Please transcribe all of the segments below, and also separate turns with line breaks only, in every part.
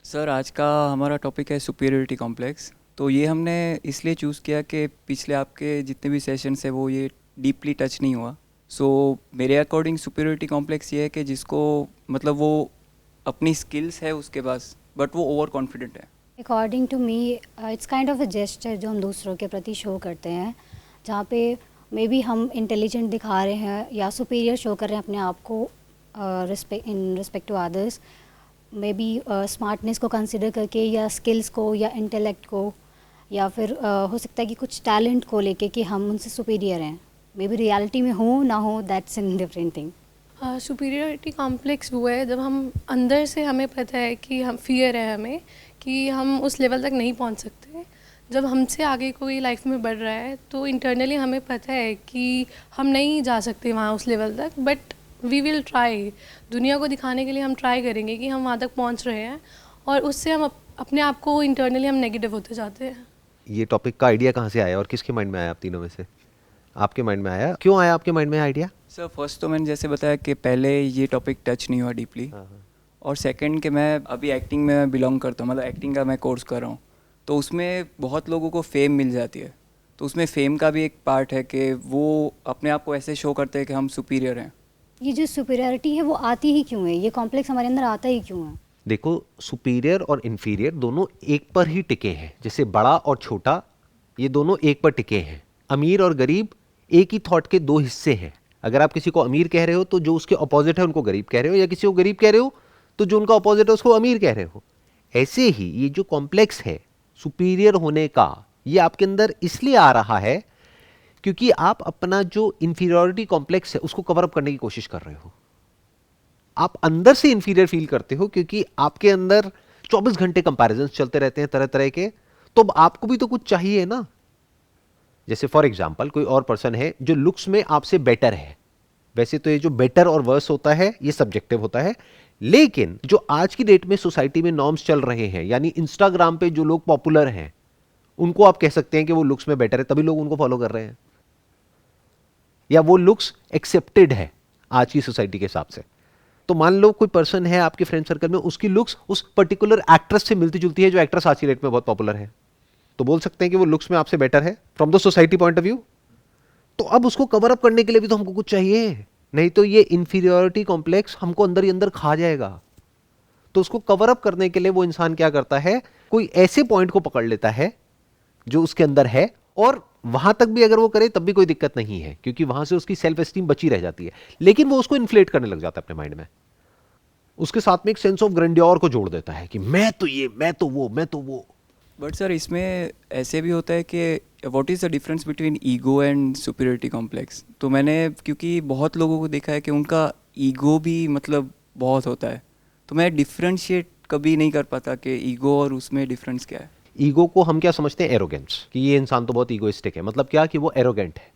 Sir आज का हमारा टॉपिक है सुपीरियरिटी कॉम्प्लेक्स। तो ये हमने इसलिए चूज़ किया कि पिछले आपके जितने भी सेशंस है वो ये डीपली टच नहीं हुआ। सो मेरे अकॉर्डिंग सुपीरियरिटी कॉम्प्लेक्स ये है कि जिसको मतलब वो अपनी स्किल्स है उसके पास बट वो ओवर कॉन्फिडेंट है।
According to me it's kind of a gesture जो हम दूसरों के प्रति शो करते हैं, जहाँ पे मे बी हम इंटेलिजेंट दिखा रहे हैं या सुपीरियर शो कर रहे हैं अपने आप को in respect to others. Maybe smartness को कंसिडर करके या स्किल्स को या इंटेलेक्ट को, या फिर हो सकता है कि कुछ टैलेंट को लेके कि हम उनसे सुपीरियर हैं। मे बी रियलिटी में हो ना हो, that's in different thing.
Superiority complex वो है जब हम अंदर से हमें पता है कि हम फियर है हमें कि हम उस लेवल तक नहीं पहुंच सकते। जब हमसे आगे कोई लाइफ में बढ़ रहा है तो इंटरनली हमें पता है कि हम नहीं जा सकते वहाँ उस लेवल तक, बट वी विल ट्राई। दुनिया को दिखाने के लिए हम ट्राई करेंगे कि हम वहाँ तक पहुँच रहे हैं, और उससे हम अपने आप को इंटरनली हम नेगेटिव होते जाते हैं।
ये टॉपिक का आइडिया कहाँ से आया और किसके माइंड में आया? आप तीनों में से आपके माइंड में आया? क्यों आया आपके माइंड में आइडिया?
सर फर्स्ट तो मैंने जैसे बताया कि पहले ये टॉपिक टच नहीं हुआ डीपली, और सेकंड कि मैं अभी एक्टिंग में बिलोंग करता हूँ, मतलब एक्टिंग का मैं कोर्स कर रहा हूँ। तो उसमें बहुत लोगों को फेम मिल जाती है, तो उसमें फेम का भी एक पार्ट है कि वो अपने आप को ऐसे शो करते हैं कि हम सुपीरियर हैं।
ये जो सुपीरियरिटी है वो आती ही क्यों है, ये कॉम्प्लेक्स हमारे अंदर आता ही क्यों है?
देखो, सुपीरियर और इन्फीरियर दोनों एक पर ही टिके हैं। जैसे बड़ा और छोटा, ये दोनों एक पर टिके हैं। अमीर और गरीब एक ही थॉट के दो हिस्से हैं। अगर आप किसी को अमीर कह रहे हो तो जो उसके ऑपोजिट है उनको गरीब कह रहे हो, या किसी को गरीब कह रहे हो तो जो उनका ऑपोजिट है उसको अमीर कह रहे हो। ऐसे ही ये जो कॉम्प्लेक्स है सुपीरियर होने का, ये आपके अंदर इसलिए आ रहा है क्योंकि आप अपना जो इंफीरियरिटी कॉम्प्लेक्स है उसको कवर अप करने की कोशिश कर रहे हो। आप अंदर से इंफीरियर फील करते हो क्योंकि आपके अंदर 24 घंटे कंपैरिजन चलते रहते हैं तरह तरह के। तो अब आपको भी तो कुछ चाहिए ना। जैसे फॉर एग्जांपल कोई और पर्सन है जो लुक्स में आपसे बेटर है। वैसे तो ये जो बेटर और वर्स होता है ये सब्जेक्टिव होता है, लेकिन जो आज की डेट में सोसाइटी में नॉर्म्स चल रहे हैं, यानी इंस्टाग्राम पे जो लोग पॉपुलर हैं उनको आप कह सकते हैं कि वो लुक्स में बेटर है, तभी लोग उनको फॉलो कर रहे हैं, या वो लुक्स एक्सेप्टेड है आज की सोसाइटी के हिसाब से। तो मान लो कोई पर्सन है आपके फ्रेंड सर्कल में, उसकी लुक्स उस पर्टिकुलर एक्ट्रेस से मिलती जुलती है जो एक्ट्रेस आज की डेट में बहुत पॉपुलर है, तो बोल सकते हैं कि वो लुक्स में आपसे बेटर है from the society point of view. तो अब उसको कवर अप करने के लिए भी तो हमको कुछ चाहिए, नहीं तो ये इंफीरियोरिटी कॉम्प्लेक्स हमको अंदर ही अंदर खा जाएगा। तो उसको कवर अप करने के लिए वो इंसान क्या करता है, कोई ऐसे पॉइंट को पकड़ लेता है जो उसके अंदर है, और वहां तक भी अगर वो करे तब भी कोई दिक्कत नहीं है क्योंकि वहां से उसकी सेल्फ एस्टीम बची रह जाती है, लेकिन वो उसको इन्फ्लेट करने लग जाता है अपने माइंड में। उसके साथ में एक सेंस ऑफ ग्रैंडियोर को जोड़ देता है कि मैं तो ये, मैं तो वो, मैं तो वो।
बट सर इसमें ऐसे भी होता है कि what is the difference between ego and superiority complex. तो मैंने क्योंकि बहुत लोगों को देखा है कि उनका ईगो भी मतलब बहुत होता है, तो मैं डिफ्रेंशिएट कभी नहीं कर पाता कि ईगो और उसमें डिफरेंस क्या है।
ईगो को हम क्या समझते हैं? एरोगेंस, कि ये इंसान तो बहुत ईगोइस्टिक है। मतलब क्या कि वो एरोगेंट है।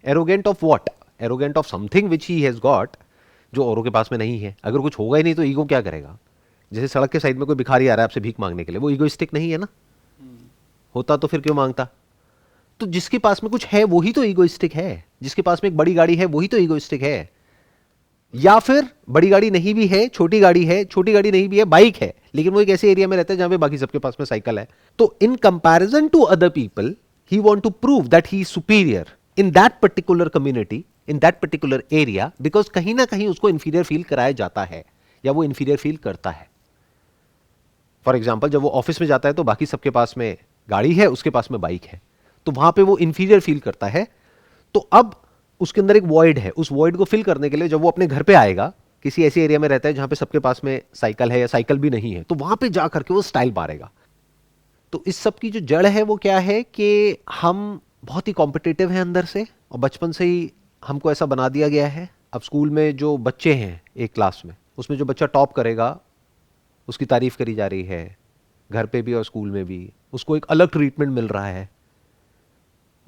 Arrogant of what? Arrogant of something which he has got, जो औरों के पास में नहीं है। अगर कुछ होगा ही नहीं तो ईगो क्या करेगा? जैसे सड़क के साइड में कोई भिखारी आ रहा है आपसे भीख मांगने के लिए, वो ईगोइस्टिक नहीं है ना। होता तो फिर क्यों मांगता? तो जिसके पास में कुछ है वही तो ईगोइस्टिक है। जिसके पास में एक बड़ी गाड़ी है वही तो ईगोइस्टिक है। या फिर बड़ी गाड़ी नहीं भी है, छोटी गाड़ी है, छोटी गाड़ी नहीं भी है, बाइक है, लेकिन वो एक ऐसे एरिया में रहता है जहां पे बाकी सबके पास में साइकिल है। तो in comparison to other people he want to prove that he is superior in that particular community, in that particular area, because कहीं ना कहीं उसको इंफीरियर फील कराया जाता है या वो इंफीरियर फील करता है। फॉर एग्जाम्पल जब वो ऑफिस में जाता है तो बाकी सबके पास में गाड़ी है, उसके पास में बाइक है, तो वहां पे वो इंफीरियर फील करता है। तो अब उसके अंदर एक वॉइड है, उस वॉइड को फिल करने के लिए जब वो अपने घर पे आएगा, किसी ऐसे एरिया में रहता है जहां पे सबके पास में साइकिल है या साइकिल भी नहीं है, तो वहां पे जा करके वो स्टाइल मारेगा। तो इस सब की जो जड़ है वो क्या है कि हम बहुत ही कॉम्पिटिटिव हैं अंदर से, और बचपन से ही हमको ऐसा बना दिया गया है। अब स्कूल में जो बच्चे हैं एक क्लास में, उसमें जो बच्चा टॉप करेगा उसकी तारीफ करी जा रही है, घर पे भी और स्कूल में भी उसको एक अलग ट्रीटमेंट मिल रहा है।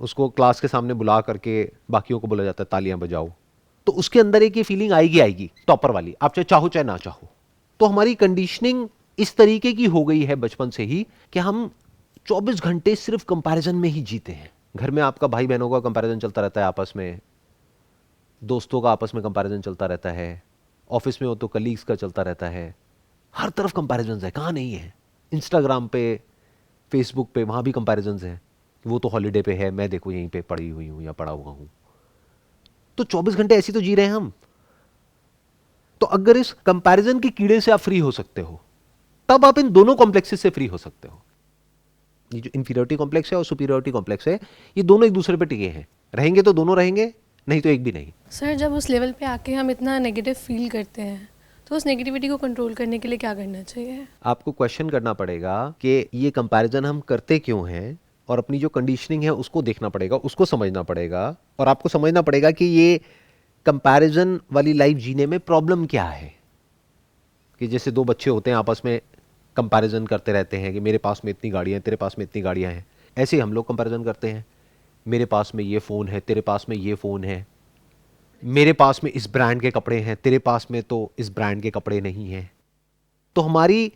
उसको क्लास के सामने बुला करके बाकियों को बोला जाता है तालियां बजाओ। तो उसके अंदर एक ये फीलिंग आएगी आएगी टॉपर वाली, आप चाहे चाहो चाहे ना चाहो। तो हमारी कंडीशनिंग इस तरीके की हो गई है बचपन से ही कि हम 24 घंटे सिर्फ कंपैरिजन में ही जीते हैं। घर में आपका भाई बहनों का कंपैरिजन चलता रहता है, आपस में दोस्तों का आपस में कंपैरिजन चलता रहता है, ऑफिस में हो तो कलीग्स का चलता रहता है, हर तरफ कंपैरिजंस है, कहाँ नहीं है? इंस्टाग्राम पे, फेसबुक पे, वहाँ भी कंपैरिजंस है। वो तो हॉलीडे पे है, मैं देखो यहीं पे पड़ी हुई हूँ या पड़ा हुआ हूँ। तो 24 घंटे ऐसी तो जी रहे हैं हम। तो अगर इस कंपैरिजन के कीड़े से आप फ्री हो सकते हो, तब आप इन दोनों कॉम्प्लेक्सेस से फ्री हो सकते हो। ये जो इंफीरियरिटी कॉम्प्लेक्स है और सुपीरियरिटी कॉम्प्लेक्स है, ये दोनों एक दूसरे पे टिके हैं। रहेंगे तो दोनों रहेंगे, नहीं तो एक भी नहीं।
सर जब उस लेवल पे आके हम इतना नेगेटिव फील करते हैं तो उस नेगेटिविटी को कंट्रोल करने के लिए क्या करना चाहिए?
आपको क्वेश्चन करना पड़ेगा कि ये कंपैरिजन हम करते क्यों हैं, और अपनी जो कंडीशनिंग है उसको देखना पड़ेगा, उसको समझना पड़ेगा। और आपको समझना पड़ेगा कि ये कंपैरिजन वाली लाइफ जीने में प्रॉब्लम क्या है। कि जैसे दो बच्चे होते हैं, आपस में कंपैरिजन करते रहते हैं कि मेरे पास में इतनी गाड़ियाँ हैं, तेरे पास में इतनी गाड़ियाँ हैं। ऐसे ही हम लोग कंपैरिजन करते हैं, मेरे पास में ये फ़ोन है, तेरे पास में ये फ़ोन है, मेरे पास में इस ब्रांड के कपड़े हैं, तेरे पास में तो इस ब्रांड के कपड़े नहीं हैं। तो हमारी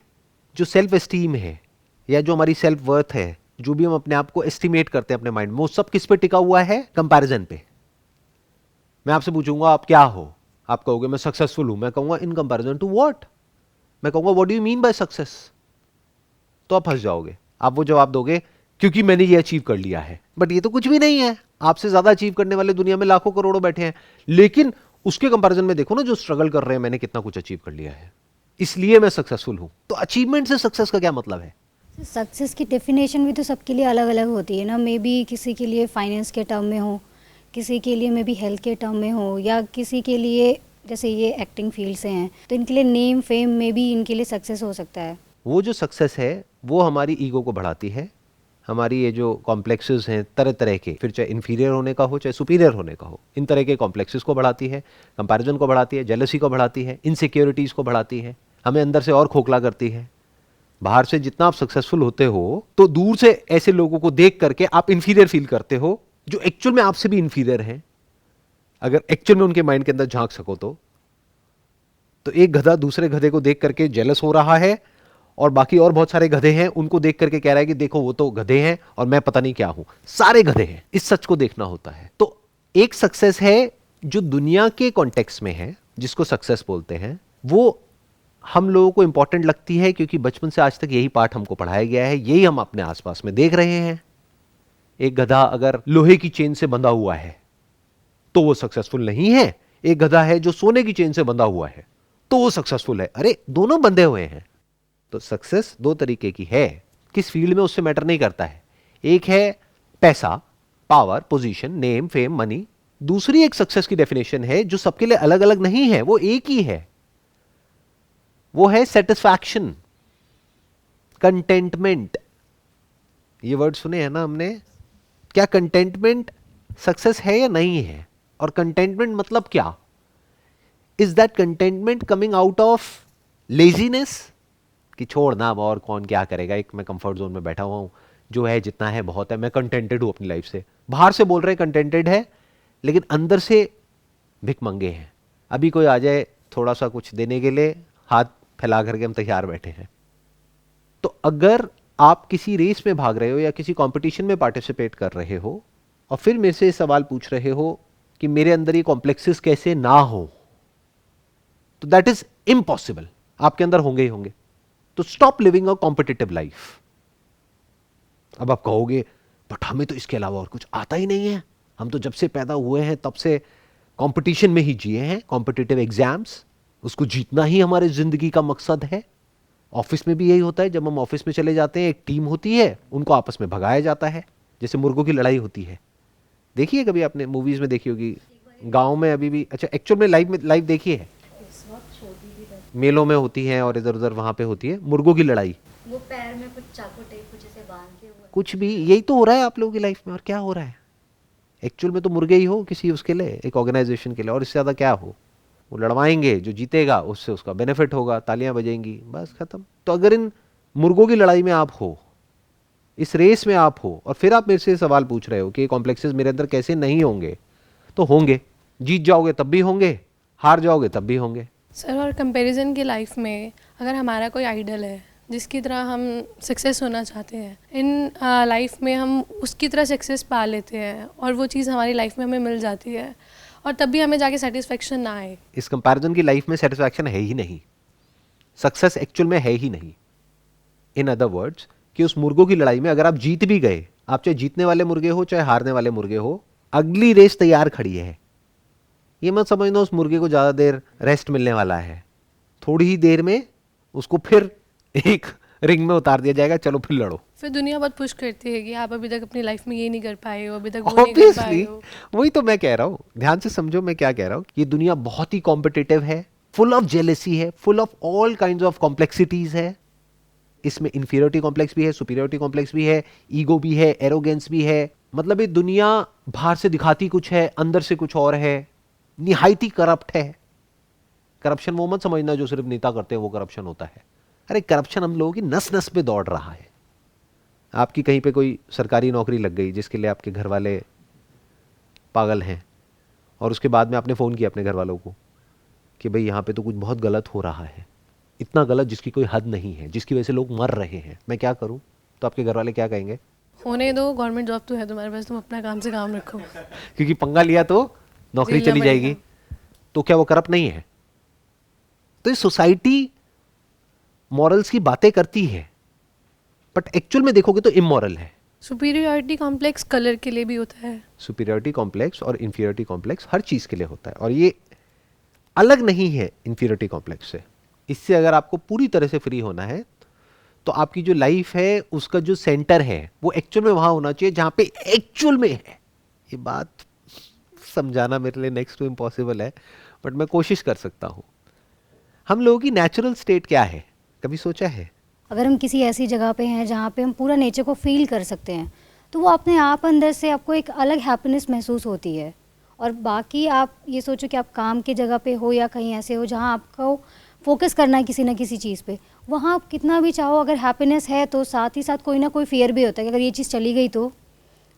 जो सेल्फ एस्टीम है या जो हमारी सेल्फ वर्थ है, जो भी हम अपने आप को एस्टिमेट करते हैं अपने माइंड में, वो सब किस पे टिका हुआ है? कंपैरिजन पे। मैं आपसे पूछूंगा आप क्या हो, आप कहोगे मैं सक्सेसफुल हूं। मैं कहूंगा इन कंपैरिजन टू व्हाट? मैं कहूंगा what do you mean by success? तो आप फंस जाओगे। आप वो जवाब दोगे क्योंकि मैंने ये अचीव कर लिया है। बट ये तो कुछ भी नहीं है। आपसे ज्यादा अचीव करने वाले दुनिया में लाखों करोड़ों बैठे हैं, लेकिन उसके कंपैरिजन में देखो ना, जो स्ट्रगल कर रहे हैं, मैंने कितना कुछ अचीव कर लिया है, इसलिए मैं सक्सेसफुल हूं। तो अचीवमेंट से सक्सेस का क्या मतलब है?
सक्सेस की डेफिनेशन भी तो सबके लिए अलग अलग होती है ना। मे बी किसी के लिए फाइनेंस के टर्म में हो, किसी के लिए मे बी हेल्थ के टर्म में हो, या किसी के लिए जैसे ये एक्टिंग फील्ड से हैं तो इनके लिए नेम फेम में भी इनके लिए सक्सेस हो सकता है।
वो जो सक्सेस है वो हमारी ईगो को बढ़ाती है। हमारी ये जो कॉम्प्लेक्सेस हैं तरह तरह के, फिर चाहे इन्फीरियर होने का हो चाहे सुपीरियर होने का हो, इन तरह के कॉम्प्लेक्सेस को बढ़ाती है, कंपैरिजन को बढ़ाती है, जेलसी को बढ़ाती है, इनसिक्योरिटीज़ को बढ़ाती है, हमें अंदर से और खोखला करती है। बाहर से जितना आप सक्सेसफुल होते हो तो दूर से ऐसे लोगों को देख करके आप इन्फीरियर फील करते हो जो एक्चुअल में आपसे भी इन्फीरियर हैं। अगर एक्चुअल में उनके माइंड के अंदर झांक सको तो एक गधा दूसरे गधे को देख करके जेलस हो रहा है, और बाकी और बहुत सारे गधे हैं उनको देख करके कह रहा है कि देखो वो तो गधे हैं और मैं पता नहीं क्या हूं, सारे गधे हैं। इस सच को देखना होता है। तो एक सक्सेस है जो दुनिया के कॉन्टेक्स्ट में है, जिसको सक्सेस बोलते हैं, वो हम लोगों को इंपॉर्टेंट लगती है क्योंकि बचपन से आज तक यही पाठ हमको पढ़ाया गया है, यही हम अपने आसपास में देख रहे हैं। एक गधा अगर लोहे की चेन से बंधा हुआ है तो वो सक्सेसफुल नहीं है। एक गधा है जो सोने की चेन से बंधा हुआ है तो वो सक्सेसफुल है। अरे दोनों बंधे हुए हैं। तो सक्सेस दो तरीके की है, किस फील्ड में उससे मैटर नहीं करता है। एक है पैसा, power, position, name, fame, money. दूसरी एक सक्सेस की डेफिनेशन है जो सबके लिए अलग अलग नहीं है, वो एक ही है। वो है सेटिस्फैक्शन, कंटेंटमेंट। ये वर्ड सुने हैं ना हमने? क्या कंटेंटमेंट सक्सेस है या नहीं है? और कंटेंटमेंट मतलब क्या? Is that contentment coming out of laziness कि छोड़ ना, अब और कौन क्या करेगा, एक मैं कंफर्ट जोन में बैठा हुआ हूं, जो है जितना है बहुत है, मैं कंटेंटेड हूं अपनी लाइफ से। बाहर से बोल रहे हैं कंटेंटेड है, लेकिन अंदर से भिख मंगे हैं। अभी कोई आ जाए थोड़ा सा कुछ देने के लिए, हाथ फैला करके हम तैयार बैठे हैं। तो अगर आप किसी रेस में भाग रहे हो या किसी कंपटीशन में पार्टिसिपेट कर रहे हो और फिर मेरे से सवाल पूछ रहे हो कि मेरे अंदर ये कॉम्प्लेक्सेस कैसे ना हो, तो दैट इज इम्पॉसिबल। आपके अंदर होंगे ही होंगे। तो stop living a competitive life. अब आप कहोगे बट हमें तो इसके अलावा और कुछ आता ही नहीं है, हम तो जब से पैदा हुए हैं तब से कंपटीशन में ही जिए हैं, कॉम्पिटिटिव एग्जाम्स, उसको जीतना ही हमारे जिंदगी का मकसद है। ऑफिस में भी यही होता है। जब हम ऑफिस में चले जाते हैं, एक टीम होती है, उनको आपस में भगाया जाता है, जैसे मुर्गों की लड़ाई होती है। देखिए कभी आपने मूवीज में देखी होगी, गांव में अभी भी, अच्छा एक्चुअल में लाइव देखी है, मेलों में होती है और इधर उधर वहां पे होती है मुर्गों की लड़ाई।
वो पैर में कुछ चाकू टेप कुछ ऐसे बांध के
कुछ भी यही तो हो रहा है आप लोगों की लाइफ में। और क्या हो रहा है? एक्चुअल में तो मुर्गे ही हो किसी उसके लिए, एक ऑर्गेनाइजेशन के लिए, और इससे ज्यादा क्या हो। वो लड़वाएंगे, जो जीतेगा उससे उसका बेनिफिट होगा, तालियां बजेंगी, बस खत्म। तो अगर इन मुर्गों की लड़ाई में आप हो, इस रेस में आप हो, और फिर आप मेरे से सवाल पूछ रहे हो कि ये कॉम्प्लेक्सेस मेरे अंदर कैसे नहीं होंगे, तो होंगे। जीत जाओगे तब भी होंगे, हार जाओगे तब भी होंगे।
सर और कंपैरिजन की लाइफ में अगर हमारा कोई आइडल है जिसकी तरह हम सक्सेस होना चाहते हैं, इन लाइफ में हम उसकी तरह सक्सेस पा लेते हैं और वो चीज़ हमारी लाइफ में हमें मिल जाती है, और तब भी हमें जाके सेटिस्फेक्शन ना आए।
इस कंपैरिजन की लाइफ में सेटिस्फैक्शन है ही नहीं। सक्सेस एक्चुअल में है ही नहीं। इन अदर वर्ड्स कि उस मुर्गों की लड़ाई में अगर आप जीत भी गए, आप चाहे जीतने वाले मुर्गे हो चाहे हारने वाले मुर्गे हो, अगली रेस तैयार खड़ी है। ये मत समझना उस मुर्गे को ज्यादा देर रेस्ट मिलने वाला है, थोड़ी ही देर में उसको फिर एक रिंग में उतार दिया जाएगा, चलो फिर लड़ो।
फिर दुनिया बहुत पुश करती है कि आप अभी तक अपनी लाइफ में ये नहीं कर पाए हो, अभी तक वो नहीं कर पाए
ऑब्वियसली
हो।
वही तो मैं कह रहा हूं, ध्यान से समझो मैं क्या कह रहा हूं। ये दुनिया बहुत ही कॉम्पिटिटिव है, फुल ऑफ जेलेसी है, full of all kinds of complexities है। इसमें इंफीरियरिटी कॉम्प्लेक्स भी है, सुपीरियरिटी कॉम्प्लेक्स भी है, ईगो भी है, एरोगेंस भी है। मतलब ये दुनिया बाहर से दिखाती कुछ है, अंदर से कुछ और है, निहायती करप्ट है। करप्शन वो मत समझना जो सिर्फ नेता करते हैं वो करप्शन होता है। अरे करप्शन हम लोगों की नस नस पे दौड़ रहा है। आपकी कहीं पे कोई सरकारी नौकरी लग गई जिसके लिए आपके घर वाले पागल हैं, और उसके बाद में आपने फ़ोन किया अपने घर वालों को कि भाई यहाँ पे तो कुछ बहुत गलत हो रहा है, इतना गलत जिसकी कोई हद नहीं है, जिसकी वजह से लोग मर रहे हैं, मैं क्या करूँ? तो आपके घर वाले क्या कहेंगे?
होने दो, गवर्नमेंट जॉब तो है तुम्हारे पास, तुम अपना काम से काम रखो।
क्योंकि पंगा लिया तो नौकरी
झेलना
चली जाएगी। तो क्या वो करप्ट नहीं है? तो ये सोसाइटी मॉरल्स की बातें करती है, बट एक्चुअल में देखोगे तो इमोरल है।
सुपीरियरिटी कॉम्प्लेक्स कलर के लिए भी होता है।
सुपीरियरिटी कॉम्प्लेक्स और इंफीरियरिटी कॉम्प्लेक्स हर चीज़ के लिए होता है, और ये अलग नहीं है इंफीरियरिटी कॉम्प्लेक्स से। इससे अगर आपको पूरी तरह से फ्री होना है तो आपकी जो लाइफ है उसका जो सेंटर है वो एक्चुअल में वहाँ होना चाहिए जहाँ पे एक्चुअल में है। ये बात समझाना मेरे लिए नेक्स्ट टू इम्पॉसिबल है, बट मैं कोशिश कर सकता हूँ। हम लोगों की नेचुरल स्टेट क्या है, कभी सोचा है?
अगर हम किसी ऐसी जगह पे हैं जहाँ पे हम पूरा नेचर को फील कर सकते हैं, तो वो अपने आप अंदर से आपको एक अलग हैप्पीनेस महसूस होती है। और बाकी आप ये सोचो कि आप काम की जगह पे हो या कहीं ऐसे हो जहाँ आपको फोकस करना है किसी ना किसी चीज़ पे, वहाँ आप कितना भी चाहो अगर हैप्पीनेस है तो साथ ही साथ कोई ना कोई फियर भी होता है कि अगर ये चीज़ चली गई तो।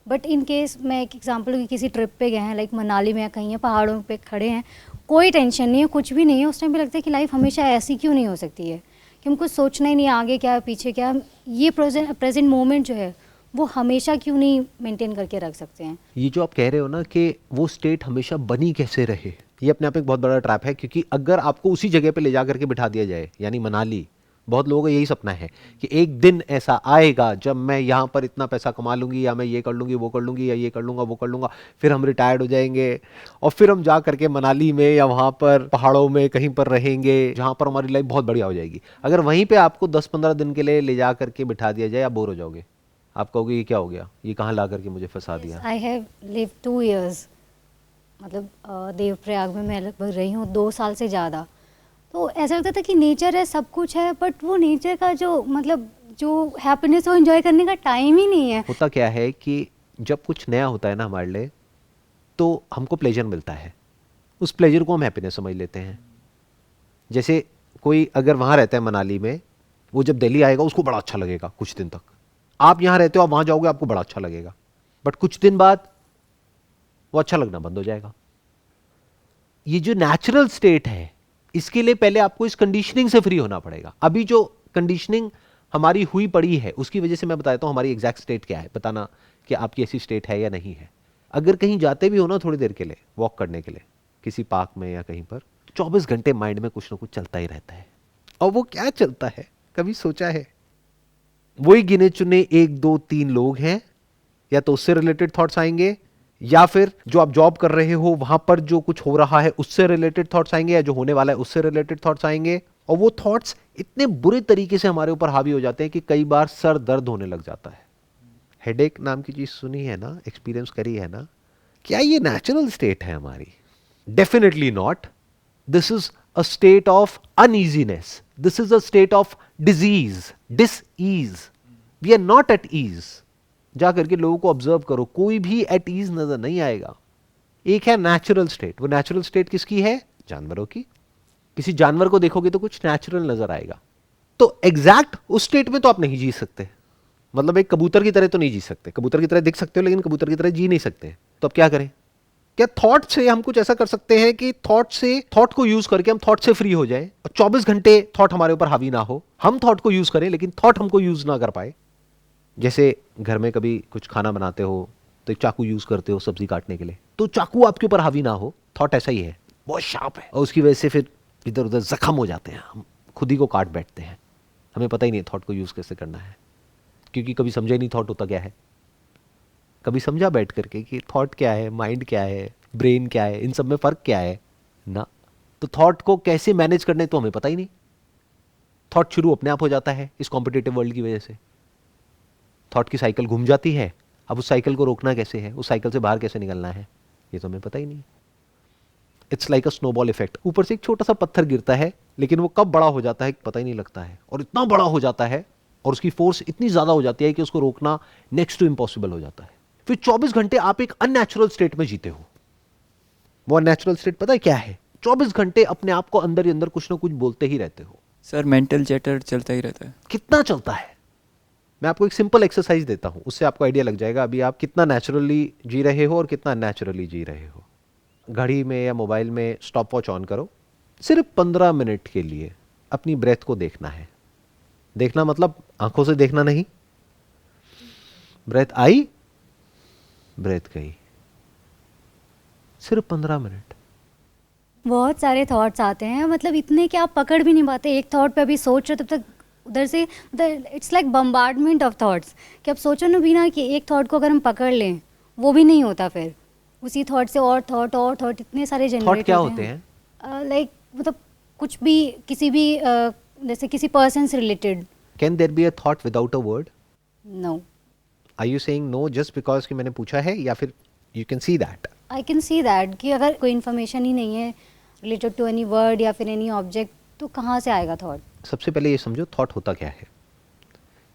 बट इन केस मैं एक एग्जांपल की, किसी ट्रिप पे गए हैं लाइक मनाली में या कहीं है, पहाड़ों पे खड़े हैं, कोई टेंशन नहीं है, कुछ भी नहीं है, उस टाइम पे लगता है कि लाइफ हमेशा ऐसी क्यों नहीं हो सकती है कि हमको सोचना ही नहीं आगे क्या है पीछे क्या है, ये प्रेजेंट मोमेंट जो है वो हमेशा क्यों नहीं मेंटेन करके रख सकते हैं।
ये जो आप कह रहे हो ना कि वो स्टेट हमेशा बनी कैसे रहे, ये अपने आप में एक बहुत बड़ा ट्रैप है। क्योंकि अगर आपको उसी जगह पे ले जा करके बिठा दिया जाए, यानी मनाली, बहुत लोगों का यही सपना है कि एक दिन ऐसा आएगा जब मैं यहाँ पर इतना पैसा कमा लूंगी, या मैं ये कर लूंगी, वो कर लूंगी, या ये कर लूंगा, वो कर लूंगा, फिर हम रिटायर्ड हो जाएंगे और फिर हम जा करके मनाली में या वहाँ पर पहाड़ों में कहीं पर रहेंगे जहाँ पर हमारी लाइफ बहुत बढ़िया हो जाएगी। अगर वहीं पर आपको 10-15 दिन के लिए ले जा करके बिठा दिया जाए, आप बोर हो जाओगे। आप कहोगे ये क्या हो गया, ये कहाँ ला करके मुझे फंसा दिया।
आई हैव लिव 2 years, मतलब देवप्रयाग में मैं लगभग रही हूँ 2 साल से ज़्यादा। तो ऐसा लगता था कि नेचर है, सब कुछ है, बट वो नेचर का जो मतलब जो हैप्पीनेस वो एंजॉय करने का टाइम ही नहीं है।
होता क्या है कि जब कुछ नया होता है ना हमारे लिए, तो हमको प्लेजर मिलता है, उस प्लेजर को हम हैप्पीनेस समझ लेते हैं। जैसे कोई अगर वहाँ रहता है मनाली में, वो जब दिल्ली आएगा उसको बड़ा अच्छा लगेगा कुछ दिन तक। आप यहाँ रहते हो, आप वहाँ जाओगे, आपको बड़ा अच्छा लगेगा, बट कुछ दिन बाद वो अच्छा लगना बंद हो जाएगा। ये जो नेचुरल स्टेट है, इसके लिए पहले आपको इस कंडीशनिंग से फ्री होना पड़ेगा। अभी जो कंडीशनिंग हमारी हुई पड़ी है उसकी वजह से मैं बताता हूं हमारी एग्जैक्ट स्टेट क्या है, बताना कि आपकी ऐसी स्टेट है या नहीं है। अगर कहीं जाते भी हो ना थोड़ी देर के लिए वॉक करने के लिए, किसी पार्क में या कहीं पर, 24 घंटे माइंड में कुछ ना कुछ चलता ही रहता है। और वो क्या चलता है, कभी सोचा है? वही गिने चुने 1, 2, 3 लोग हैं, या तो उससे रिलेटेड थॉट्स आएंगे, या फिर जो आप जॉब कर रहे हो वहां पर जो कुछ हो रहा है उससे रिलेटेड थॉट्स आएंगे, या जो होने वाला है उससे रिलेटेड थॉट्स आएंगे। और वो थॉट्स इतने बुरे तरीके से हमारे ऊपर हावी हो जाते हैं कि कई बार सर दर्द होने लग जाता है। हेडेक नाम की चीज सुनी है ना, एक्सपीरियंस करी है ना? क्या ये नेचुरल स्टेट है हमारी? Definitely not. This is a state of uneasiness, this is a state of disease, disease. We are not at ease. जा करके लोगों को ऑब्जर्व करो, कोई भी एट ईज नजर नहीं आएगा। एक है नेचुरल स्टेट, वो नेचुरल स्टेट किसकी है? जानवरों की। किसी जानवर को देखोगे तो कुछ नेचुरल नजर आएगा। तो एग्जैक्ट उस स्टेट में तो आप नहीं जी सकते, मतलब एक कबूतर की तरह तो नहीं जी सकते। कबूतर की तरह दिख सकते हो लेकिन कबूतर की तरह जी नहीं सकते। तो अब क्या करें? क्या थॉट से हम कुछ ऐसा कर सकते हैं कि थॉट को यूज करके हम थॉट से फ्री हो जाए और 24 घंटे थॉट हमारे ऊपर हावी ना हो, हम थॉट को यूज करें लेकिन थॉट हमको यूज ना कर पाए। जैसे घर में कभी कुछ खाना बनाते हो तो एक चाकू यूज करते हो सब्जी काटने के लिए, तो चाकू आपके ऊपर हावी ना हो, थॉट ऐसा ही है, बहुत शार्प है, और उसकी वजह से फिर इधर उधर जख्म हो जाते हैं, हम खुद ही को काट बैठते हैं, हमें पता ही नहीं थॉट को यूज़ कैसे करना है, क्योंकि कभी समझा ही नहीं थॉट होता क्या है। कभी समझा बैठ करके कि थॉट क्या है, माइंड क्या है, ब्रेन क्या है, इन सब में फ़र्क क्या है ना। तो थॉट को कैसे मैनेज करने तो हमें पता ही नहीं। थॉट शुरू अपने आप हो जाता है इस कॉम्पिटिटिव वर्ल्ड की वजह से। थॉट की साइकिल घूम जाती है, अब उस साइकिल को रोकना कैसे है, उस साइकिल से बाहर कैसे निकलना है, ये तो हमें पता ही नहीं। It's like a snowball effect. ऊपर से एक छोटा सा पत्थर गिरता है, लेकिन वो कब बड़ा हो जाता है पता ही नहीं लगता है, और इतना बड़ा हो जाता है और उसकी फोर्स इतनी ज्यादा हो जाती है कि उसको रोकना नेक्स्ट टू इम्पॉसिबल हो जाता है। फिर 24 घंटे आप एक अननेचुरल स्टेट में जीते हो। वो अननेचुरल स्टेट पता है क्या है? 24 घंटे अपने आप को अंदर ही अंदर कुछ ना कुछ बोलते ही रहते हो।
सर मेंटल चैटर चलता ही रहता है।
कितना चलता है? मैं आपको एक सिंपल एक्सरसाइज देता हूं, उससे आपको आइडिया लग जाएगा अभी आप कितना नेचुरली जी रहे हो और कितना अननेचुरली जी रहे हो। घड़ी में या मोबाइल में स्टॉप वॉच ऑन करो, सिर्फ 15 मिनट के लिए अपनी ब्रेथ को देखना है। देखना मतलब आंखों से देखना नहीं। ब्रेथ आई, ब्रेथ गई, सिर्फ 15 मिनट।
बहुत सारे थॉट्स आते हैं, मतलब इतने कि आप पकड़ भी नहीं पाते। एक थॉट पे अभी सोच रहे तब तक उधर से it's like bombardment of thoughts, कि अब सोचो ना भी ना कि एक थॉट को अगर हम पकड़ लें वो भी नहीं होता, फिर उसी थॉट से और थॉट इतने सारे
थॉट
जनरेट
क्या होते हैं?
लाइक मतलब कुछ भी, किसी भी जैसे किसी पर्सन से रिलेटेड।
Can there be a thought without a word?
No.
Are you saying no just because कि मैंने पूछा है, या फिर you can see that?
I can see that कि अगर कोई इन्फॉर्मेशन ही नहीं है रिलेटेड टू एनी वर्ड या फिर एनी ऑब्जेक्ट, तो कहाँ से आएगा थॉट?
सबसे पहले ये समझो थॉट होता क्या है।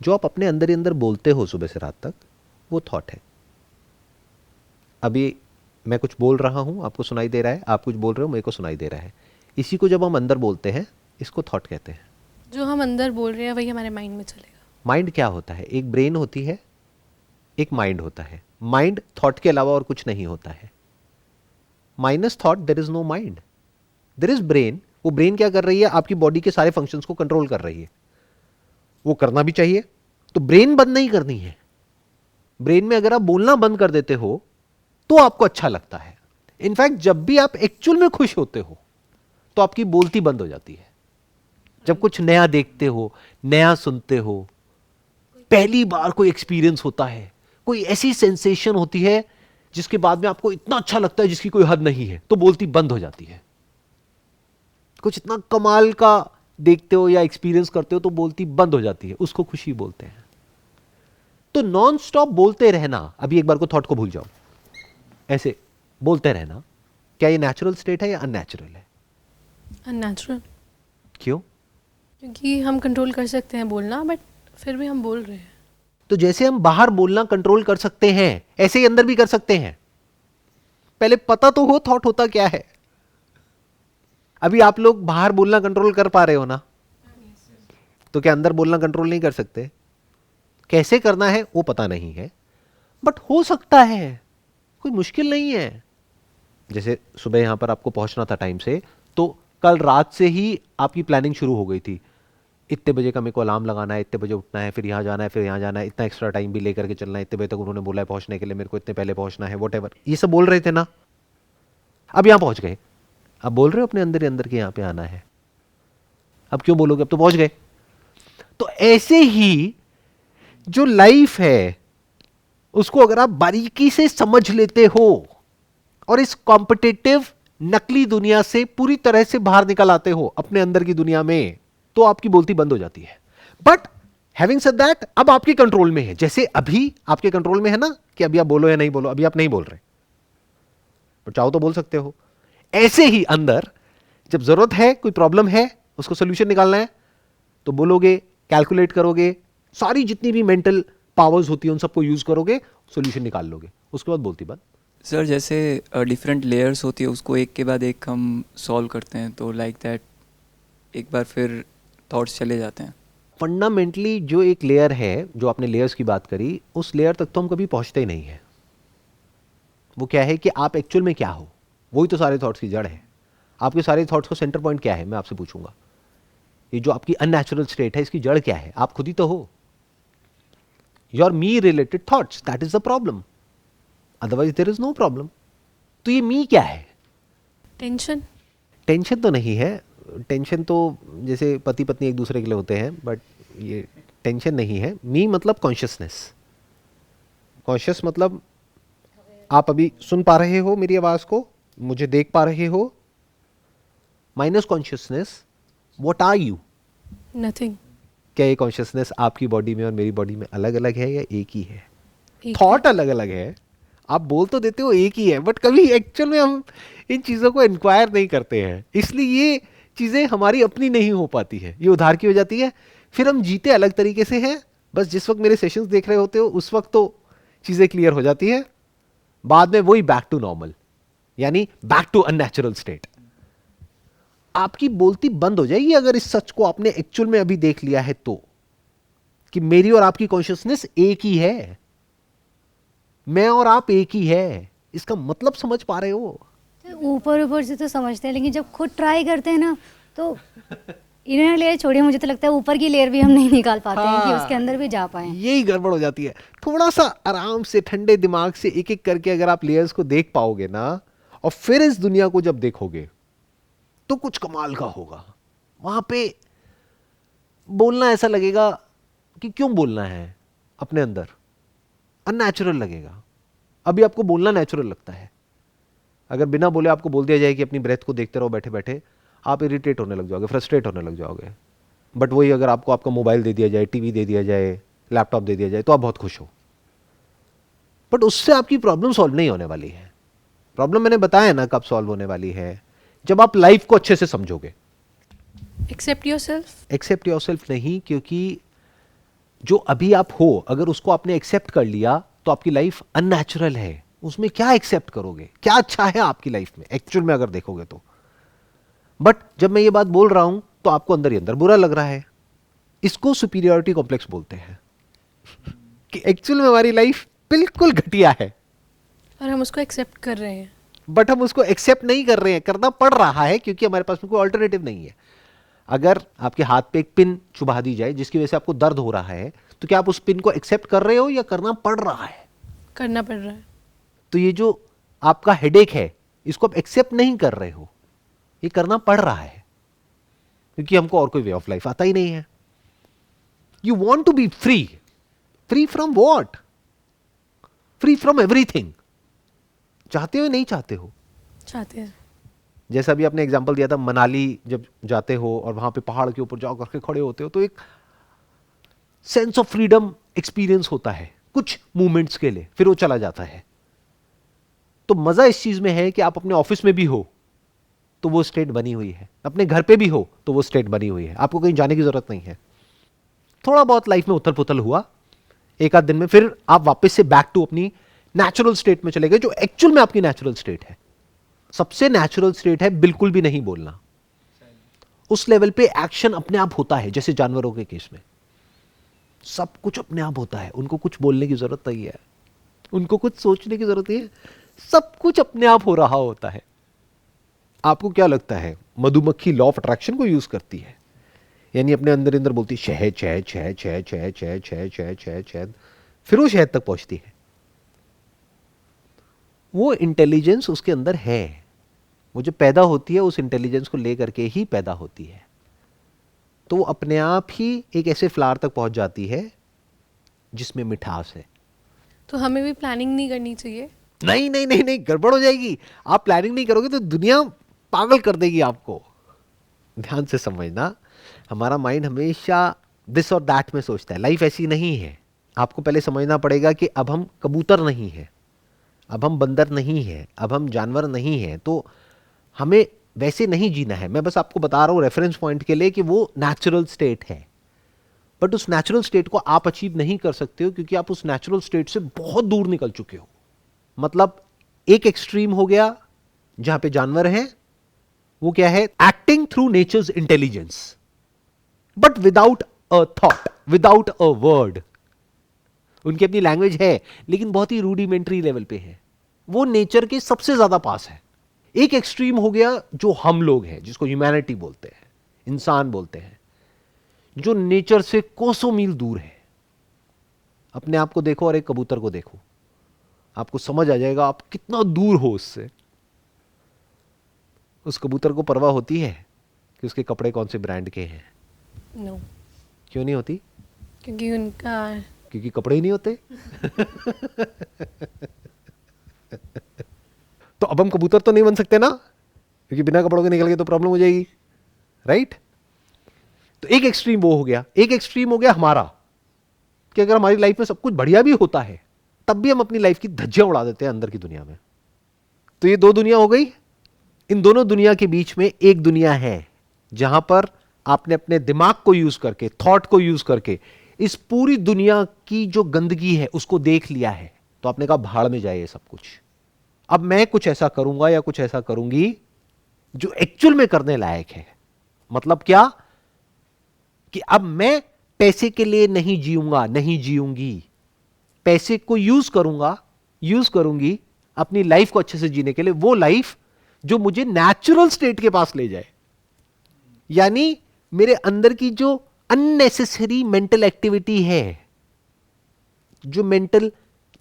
जो आप अपने अंदर ही अंदर बोलते हो सुबह से रात तक, वो थॉट है। अभी मैं कुछ बोल रहा हूं, आपको सुनाई दे रहा है, आप कुछ बोल रहे हो, मेरे को सुनाई दे रहा है। इसी को जब हम अंदर बोलते हैं, इसको थॉट कहते हैं।
जो हम अंदर बोल रहे हैं वही हमारे माइंड में चलेगा।
माइंड क्या होता है? एक ब्रेन होती है, एक माइंड होता है। माइंड थॉट के अलावा और कुछ नहीं होता है। Minus thought there is no mind, there is brain. वो ब्रेन क्या कर रही है? आपकी बॉडी के सारे फंक्शंस को कंट्रोल कर रही है। वो करना भी चाहिए, तो ब्रेन बंद नहीं करनी है। ब्रेन में अगर आप बोलना बंद कर देते हो तो आपको अच्छा लगता है। इनफैक्ट जब भी आप एक्चुअल में खुश होते हो तो आपकी बोलती बंद हो जाती है। जब कुछ नया देखते हो, नया सुनते हो, पहली बार कोई एक्सपीरियंस होता है, कोई ऐसी सेंसेशन होती है जिसके बाद में आपको इतना अच्छा लगता है जिसकी कोई हद नहीं है, तो बोलती बंद हो जाती है। कुछ इतना कमाल का देखते हो या एक्सपीरियंस करते हो तो बोलती बंद हो जाती है, उसको खुशी बोलते हैं। तो नॉन स्टॉप बोलते रहना, अभी एक बार को थॉट को भूल जाओ, ऐसे बोलते रहना, क्या ये नेचुरल स्टेट है या अननेचुरल है?
अननेचुरल।
क्यों?
क्योंकि हम कंट्रोल कर सकते हैं बोलना, बट फिर भी हम बोल रहे हैं।
तो जैसे हम बाहर बोलना कंट्रोल कर सकते हैं, ऐसे ही अंदर भी कर सकते हैं। पहले पता तो हो थॉट होता क्या है। अभी आप लोग बाहर बोलना कंट्रोल कर पा रहे हो ना, तो क्या अंदर बोलना कंट्रोल नहीं कर सकते? कैसे करना है वो पता नहीं है, बट हो सकता है, कोई मुश्किल नहीं है। जैसे सुबह यहां पर आपको पहुंचना था टाइम से, तो कल रात से ही आपकी प्लानिंग शुरू हो गई थी। इतने बजे का मेरे को अलार्म लगाना है, इतने बजे उठना है, फिर यहाँ जाना है, फिर यहाँ जाना है, इतना एक्स्ट्रा टाइम भी लेकर के चलना है, इतने बजे तक उन्होंने बोला है पहुंचने के लिए, मेरे को इतने पहले पहुंचना है, वॉटेवर ये सब बोल रहे थे ना। अब यहां पहुंच गए, अब बोल रहे हो अपने अंदर ही अंदर के यहां पे आना है। अब क्यों बोलोगे? अब तो पहुंच गए। तो ऐसे ही जो लाइफ है उसको अगर आप बारीकी से समझ लेते हो और इस कॉम्पिटिटिव नकली दुनिया से पूरी तरह से बाहर निकल आते हो अपने अंदर की दुनिया में, तो आपकी बोलती बंद हो जाती है। बट हैविंग सेड दैट, अब आपके कंट्रोल में है। जैसे अभी आपके कंट्रोल में है ना कि अभी आप बोलो या नहीं बोलो, अभी आप नहीं बोल रहे, पर चाहो तो बोल सकते हो। ऐसे ही अंदर जब जरूरत है, कोई प्रॉब्लम है, उसको सोल्यूशन निकालना है, तो बोलोगे, कैलकुलेट करोगे, सारी जितनी भी मेंटल पावर्स होती है उन सबको यूज करोगे, सोल्यूशन निकाल लोगे, उसके बाद बोलती बंद।
सर जैसे डिफरेंट लेयर्स होती है, उसको एक के बाद एक हम सॉल्व करते हैं, तो लाइक दैट एक बार फिर थॉट्स चले जाते हैं।
फंडामेंटली जो एक लेयर है, जो आपने लेयर्स की बात करी, उस लेयर तक तो हम कभी पहुंचते ही नहीं है। वो क्या है कि आप एक्चुअल में क्या हो, वही तो सारे थॉट्स की जड़ है। आपके सारे थॉट्स का सेंटर पॉइंट क्या है, मैं आपसे पूछूंगा। ये जो आपकी अननेचुरल स्टेट है, इसकी जड़ क्या है? आप खुद ही तो हो। Your me related thoughts, that is the problem, otherwise there is no problem. तो ये मी क्या है?
टेंशन।
टेंशन तो नहीं है, टेंशन तो जैसे पति पत्नी एक दूसरे के लिए होते हैं, बट ये टेंशन नहीं है। मी मतलब कॉन्शियसनेस। कॉन्शियस मतलब आप अभी सुन पा रहे हो मेरी आवाज़ को, मुझे देख पा रहे हो। Minus consciousness, what are you?
Nothing.
क्या ये कॉन्शियसनेस आपकी बॉडी में और मेरी बॉडी में अलग अलग है या एक ही है?
एक
थॉट अलग अलग है, आप बोल तो देते हो एक ही है, बट कभी एक्चुअल में हम इन चीज़ों को इंक्वायर नहीं करते हैं, इसलिए ये चीज़ें हमारी अपनी नहीं हो पाती है, ये उधार की हो जाती है। फिर हम जीते अलग तरीके से हैं। बस जिस वक्त मेरे सेशंस देख रहे होते हो उस वक्त तो चीज़ें क्लियर हो जाती है, बाद में वही बैक टू नॉर्मल, यानी बैक टू अननेचुरल स्टेट। आपकी बोलती बंद हो जाएगी अगर इस सच को आपने एक्चुअल में अभी देख लिया है तो, कि मेरी और आपकी कॉन्शियसनेस एक ही है, मैं और आप एक ही है। इसका मतलब समझ पा रहे हो?
ऊपर ऊपर से तो समझते हैं, लेकिन जब खुद ट्राई करते हैं ना तो इनर लेयर छोड़िए, मुझे तो लगता है ऊपर की लेयर भी हम नहीं निकाल पाते हैं कि उसके अंदर भी जा पाए।
यही गड़बड़ हो जाती है। थोड़ा सा आराम से ठंडे दिमाग से एक एक करके अगर आप लेयर्स को देख पाओगे ना, और फिर इस दुनिया को जब देखोगे तो कुछ कमाल का होगा। वहां पे बोलना ऐसा लगेगा कि क्यों बोलना है, अपने अंदर अननेचुरल लगेगा। अभी आपको बोलना नेचुरल लगता है, अगर बिना बोले आपको बोल दिया जाए कि अपनी ब्रेथ को देखते रहो बैठे बैठे, आप इरिटेट होने लग जाओगे, फ्रस्ट्रेट होने लग जाओगे। बट वही अगर आपको आपका मोबाइल दे दिया जाए, टीवी दे दिया जाए, लैपटॉप दे दिया जाए, तो आप बहुत खुश हो। बट उससे आपकी प्रॉब्लम सॉल्व नहीं होने वाली है। प्रॉब्लम मैंने बताया ना कब सॉल्व होने वाली है, जब आप लाइफ को अच्छे से समझोगे।
Accept yourself.
एक्सेप्ट योरसेल्फ नहीं, क्योंकि जो अभी आप हो अगर उसको आपने एक्सेप्ट कर लिया तो आपकी लाइफ अननेचुरल है। उसमें क्या एक्सेप्ट करोगे, क्या अच्छा है आपकी लाइफ में एक्चुअल में अगर देखोगे तो। बट जब मैं ये बात बोल रहा हूं तो आपको अंदर ही अंदर बुरा लग रहा है। इसको सुपीरियरिटी कॉम्प्लेक्स बोलते हैं कि एक्चुअल में हमारी लाइफ बिल्कुल घटिया है,
और हम उसको एक्सेप्ट कर रहे हैं।
बट हम उसको एक्सेप्ट नहीं कर रहे हैं, करना पड़ रहा है क्योंकि हमारे पास में कोई ऑल्टरनेटिव नहीं है। अगर आपके हाथ पे एक पिन चुभा दी जाए जिसकी वजह से आपको दर्द हो रहा है, तो क्या आप उस पिन को एक्सेप्ट कर रहे हो या करना पड़ रहा है?
करना पड़ रहा है।
तो ये जो आपका हेडेक है इसको आप एक्सेप्ट नहीं कर रहे हो, ये करना पड़ रहा है, क्योंकि हमको और कोई वे ऑफ लाइफ आता ही नहीं है। You want to be free. Free from what? Free from everything. चाहते हो नहीं चाहते हो?
चाहते हैं।
जैसा भी आपने एग्जांपल दिया था, मनाली जब जाते हो और वहां पे पहाड़ के ऊपर जाओ करके खड़े होते हो तो एक सेंस ऑफ फ्रीडम एक्सपीरियंस होता है कुछ मोमेंट्स के लिए, फिर वो चला जाता है। तो मजा इस चीज में है कि आप अपने ऑफिस में भी हो तो वो स्टेट बनी हुई है, अपने घर पे भी हो तो वो स्टेट बनी हुई है, आपको कहीं जाने की जरूरत नहीं है। थोड़ा बहुत लाइफ में उथल पुथल हुआ एक आध दिन में, फिर आप वापस से बैक टू अपनी नेचुरल स्टेट में चले गए, जो एक्चुअल में आपकी नेचुरल स्टेट है। सबसे नेचुरल स्टेट है बिल्कुल भी नहीं बोलना। उस लेवल पे एक्शन अपने आप होता है, जैसे जानवरों के केस में सब कुछ अपने आप होता है, उनको कुछ बोलने की जरूरत नहीं है, उनको कुछ सोचने की जरूरत नहीं है, सब कुछ अपने आप हो रहा होता है। आपको क्या लगता है मधुमक्खी लॉ ऑफ अट्रैक्शन को यूज करती है, यानी अपने अंदर अंदर बोलती है शहद शहद शहद शहद शहद शहद शहद शहद शहद शहद, फिर वो शहद तक पहुंचती है। वो इंटेलिजेंस उसके अंदर है, वो जो पैदा होती है उस इंटेलिजेंस को लेकर के ही पैदा होती है। तो वो अपने आप ही एक ऐसे फ्लावर तक पहुंच जाती है जिसमें मिठास है।
तो हमें भी प्लानिंग नहीं करनी चाहिए।
नहीं नहीं नहीं नहीं, गड़बड़ हो जाएगी। आप प्लानिंग नहीं करोगे तो दुनिया पागल कर देगी आपको। ध्यान से समझना, हमारा माइंड हमेशा दिस और दैट में सोचता है। लाइफ ऐसी नहीं है। आपको पहले समझना पड़ेगा कि अब हम कबूतर नहीं है, अब हम बंदर नहीं है, अब हम जानवर नहीं है, तो हमें वैसे नहीं जीना है। मैं बस आपको बता रहा हूं रेफरेंस पॉइंट के लिए कि वो नेचुरल स्टेट है, बट उस नेचुरल स्टेट को आप अचीव नहीं कर सकते हो क्योंकि आप उस नेचुरल स्टेट से बहुत दूर निकल चुके हो। मतलब एक एक्सट्रीम हो गया जहां पे जानवर हैं, वो क्या है, acting through natures intelligence but without a thought, without a word. उनकी अपनी लैंग्वेज है लेकिन बहुत ही रूडिमेंट्री लेवल पे है, वो नेचर के सबसे ज्यादा पास है। एक एक्सट्रीम हो गया जो हम लोग हैं, जिसको ह्यूमैनिटी बोलते हैं, इंसान बोलते हैं, जो नेचर से कोसों मील दूर है। अपने आप को देखो और एक कबूतर को देखो, आपको समझ आ जाएगा आप कितना दूर हो उससे। उस कबूतर को परवाह होती है कि उसके कपड़े कौन से ब्रांड के हैं?
नो,
क्यों नहीं होती?
क्योंकि उनका
क्योंकि कपड़े ही नहीं होते। तो अब हम कबूतर तो नहीं बन सकते ना, क्योंकि बिना कपड़ों के निकल गए तो प्रॉब्लम हो जाएगी, राइट? तो एक एक्सट्रीम वो हो गया। एक एक्सट्रीम हो गया हमारा कि अगर हमारी लाइफ में सब कुछ बढ़िया भी होता है तब भी हम अपनी लाइफ की धज्जियां उड़ा देते हैं अंदर की दुनिया में। तो ये दो दुनिया हो गई। इन दोनों दुनिया के बीच में एक दुनिया है जहां पर आपने अपने दिमाग को यूज करके, थॉट को यूज करके इस पूरी दुनिया की जो गंदगी है उसको देख लिया है। तो आपने कहा भाड़ में जाए ये सब कुछ, अब मैं कुछ ऐसा करूंगा या कुछ ऐसा करूंगी जो एक्चुअल में करने लायक है। मतलब क्या? कि अब मैं पैसे के लिए नहीं जीऊंगा, नहीं जीऊंगी, पैसे को यूज करूंगा, यूज करूंगी अपनी लाइफ को अच्छे से जीने के लिए, वो लाइफ जो मुझे नेचुरल स्टेट के पास ले जाए। यानी मेरे अंदर की जो अननेसेसरी मेंटल एक्टिविटी है, जो मेंटल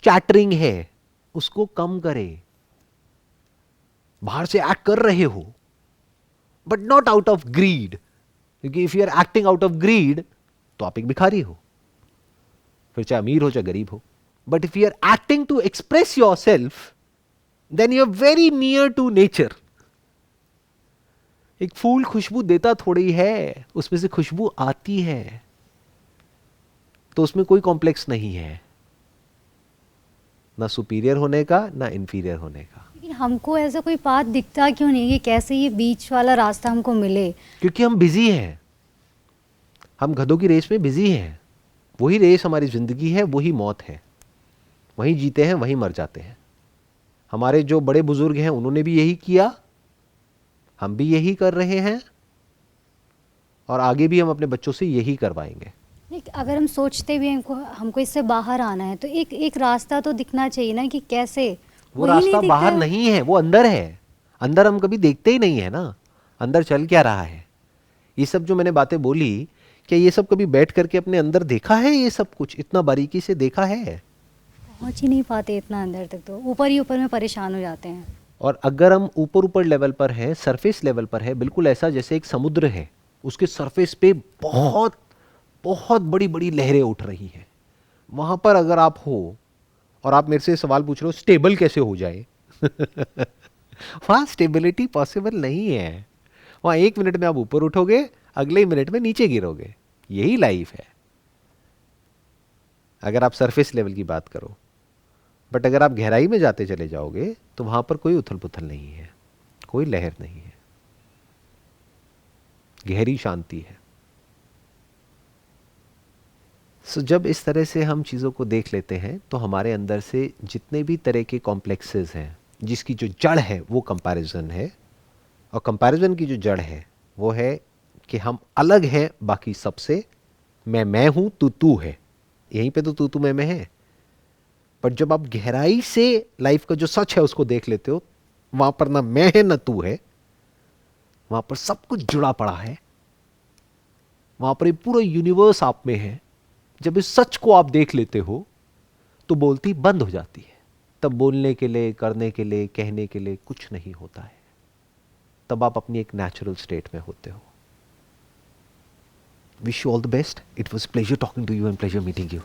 चैटरिंग है, उसको कम करे। बाहर से एक्ट कर रहे हो but not out of greed, क्योंकि if you are acting out of greed तो आप एक भिखारी हो, फिर चाहे अमीर हो चाहे गरीब हो। But if you are acting to express yourself then you are very near to nature. एक फूल खुशबू देता थोड़ी है, उसमें से खुशबू आती है, तो उसमें कोई कॉम्प्लेक्स नहीं है, ना सुपीरियर होने का ना इंफीरियर होने का।
लेकिन हमको ऐसा कोई पाथ दिखता क्यों नहीं कि कैसे ये बीच वाला रास्ता हमको मिले?
क्योंकि हम बिजी हैं, हम गधों की रेस में बिजी हैं। वही रेस हमारी जिंदगी है, वही मौत है, वहीं जीते हैं वहीं मर जाते हैं। हमारे जो बड़े बुजुर्ग हैं उन्होंने भी यही किया, हम भी यही कर रहे हैं, और आगे भी हम अपने बच्चों से यही करवाएंगे।
अगर हम सोचते भी हैं हमको इससे बाहर आना है तो एक रास्ता तो दिखना चाहिए ना कि कैसे।
वो
वही
रास्ता
नहीं
बाहर
दिखता।
नहीं है, वो अंदर है। अंदर हम कभी देखते ही नहीं है ना, अंदर चल क्या रहा है। ये सब जो मैंने बातें बोली, क्या ये सब कभी बैठ करके अपने अंदर देखा है? ये सब कुछ इतना बारीकी से देखा है?
पहुंच ही नहीं पाते इतना अंदर तक, तो ऊपर ही ऊपर में परेशान हो जाते हैं।
और अगर हम ऊपर ऊपर लेवल पर हैं, सरफेस लेवल पर है, बिल्कुल ऐसा जैसे एक समुद्र है, उसके सरफेस पे बहुत बहुत बड़ी बड़ी लहरें उठ रही हैं, वहां पर अगर आप हो और आप मेरे से सवाल पूछ रहे हो स्टेबल कैसे हो जाए वहां स्टेबिलिटी पॉसिबल नहीं है। वहां एक मिनट में आप ऊपर उठोगे, अगले ही मिनट में नीचे गिरोगे। यही लाइफ है अगर आप सरफेस लेवल की बात करो। बट अगर आप गहराई में जाते चले जाओगे तो वहां पर कोई उथल पुथल नहीं है, कोई लहर नहीं है, गहरी शांति है। सो जब इस तरह से हम चीज़ों को देख लेते हैं तो हमारे अंदर से जितने भी तरह के कॉम्प्लेक्सेस हैं, जिसकी जो जड़ है वो कंपैरिजन है, और कंपैरिजन की जो जड़ है वो है कि हम अलग हैं बाकी सबसे। मैं हूं, तू है, यहीं पे तो तू मैं है। पर जब आप गहराई से लाइफ का जो सच है उसको देख लेते हो, वहां पर ना मैं है ना तू है, वहां पर सब कुछ जुड़ा पड़ा है, वहां पर ये पूरा यूनिवर्स आप में है। जब इस सच को आप देख लेते हो तो बोलती बंद हो जाती है। तब बोलने के लिए, करने के लिए, कहने के लिए कुछ नहीं होता है। तब आप अपनी एक नेचुरल स्टेट में होते हो। Wish you all the best. It was pleasure talking to you and pleasure meeting you.